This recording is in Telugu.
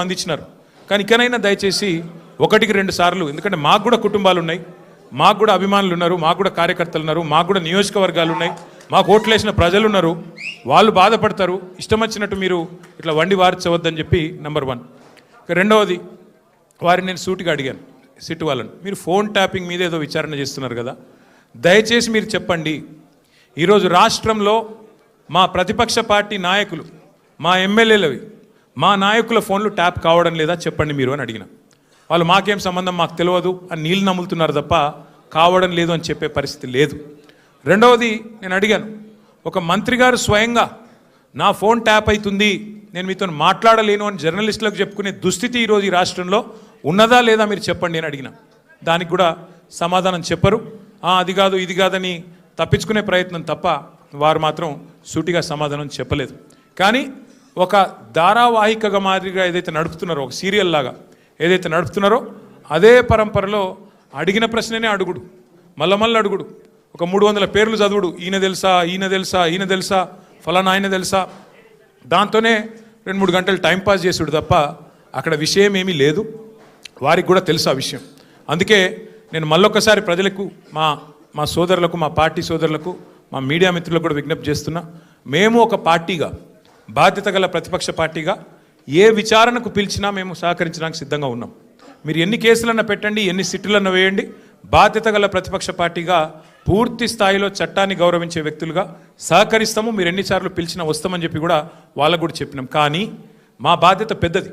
అందించినారు. కానీ ఇకనైనా దయచేసి ఒకటికి రెండు సార్లు, ఎందుకంటే మాకు కూడా కుటుంబాలు ఉన్నాయి, మాకు కూడా అభిమానులు ఉన్నారు, మాకు కూడా కార్యకర్తలు ఉన్నారు, మాకు కూడా నియోజకవర్గాలు ఉన్నాయి, మాకు ఓట్లేసిన ప్రజలు ఉన్నారు, వాళ్ళు బాధపడతారు. ఇష్టం వచ్చినట్టు మీరు ఇట్లా వండి వార్చవద్దని చెప్పి నెంబర్ 1. రెండవది, వారిని నేను సూటిగా అడిగాను, సిట్ వాళ్ళని, మీరు ఫోన్ ట్యాపింగ్ మీద ఏదో విచారణ చేస్తున్నారు కదా, దయచేసి మీరు చెప్పండి, ఈరోజు రాష్ట్రంలో మా ప్రతిపక్ష పార్టీ నాయకులు, మా ఎమ్మెల్యేలవి, మా నాయకుల ఫోన్లు ట్యాప్ కావడం లేదా చెప్పండి మీరు అని అడిగిన. వాళ్ళు మాకేం సంబంధం, మాకు తెలియదు అని నీళ్ళు నమ్ములుతున్నారు తప్ప కావడం లేదు అని చెప్పే పరిస్థితి లేదు. రెండవది, నేను అడిగాను, ఒక మంత్రి గారు స్వయంగా నా ఫోన్ ట్యాప్ అవుతుంది, నేను మీతో మాట్లాడలేను అని జర్నలిస్టులకు చెప్పుకునే దుస్థితి ఈరోజు ఈ రాష్ట్రంలో ఉన్నదా లేదా మీరు చెప్పండి అని అడిగిన. దానికి కూడా సమాధానం చెప్పరు. అది కాదు ఇది కాదని తప్పించుకునే ప్రయత్నం తప్ప వారు మాత్రం సూటిగా సమాధానం చెప్పలేదు. కానీ ఒక ధారావాహికగా మాదిరిగా ఏదైతే నడుపుతున్నారో, ఒక సీరియల్ లాగా ఏదైతే నడుపుతున్నారో అదే పరంపరలో అడిగిన ప్రశ్ననే అడుగుడు, మళ్ళీ అడుగుడు, ఒక 300 పేర్లు చదువుడు, ఈయన తెలుసా ఈయన తెలుసా ఈయన తెలుసా ఫలానా ఆయన తెలుసా, దాంతోనే 2-3 గంటలు టైంపాస్ చేసుడు తప్ప అక్కడ విషయం ఏమీ లేదు. వారికి కూడా తెలుసు ఆ విషయం. అందుకే నేను మళ్ళొక్కసారి ప్రజలకు, మా సోదరులకు, మా పార్టీ సోదరులకు, మా మీడియా మిత్రులకు కూడా విజ్ఞప్తి చేస్తున్నా, మేము ఒక పార్టీగా, బాధ్యత గల ప్రతిపక్ష పార్టీగా ఏ విచారణకు పిలిచినా మేము సహకరించడానికి సిద్ధంగా ఉన్నాం. మీరు ఎన్ని కేసులన్నా పెట్టండి, ఎన్ని సిట్టులన్నా వేయండి, బాధ్యత గల ప్రతిపక్ష పార్టీగా పూర్తి స్థాయిలో చట్టాన్ని గౌరవించే వ్యక్తులుగా సహకరిస్తాము. మీరు ఎన్నిసార్లు పిలిచినా వస్తామని చెప్పి కూడా వాళ్ళకు కూడా చెప్పినాం. కానీ మా బాధ్యత పెద్దది.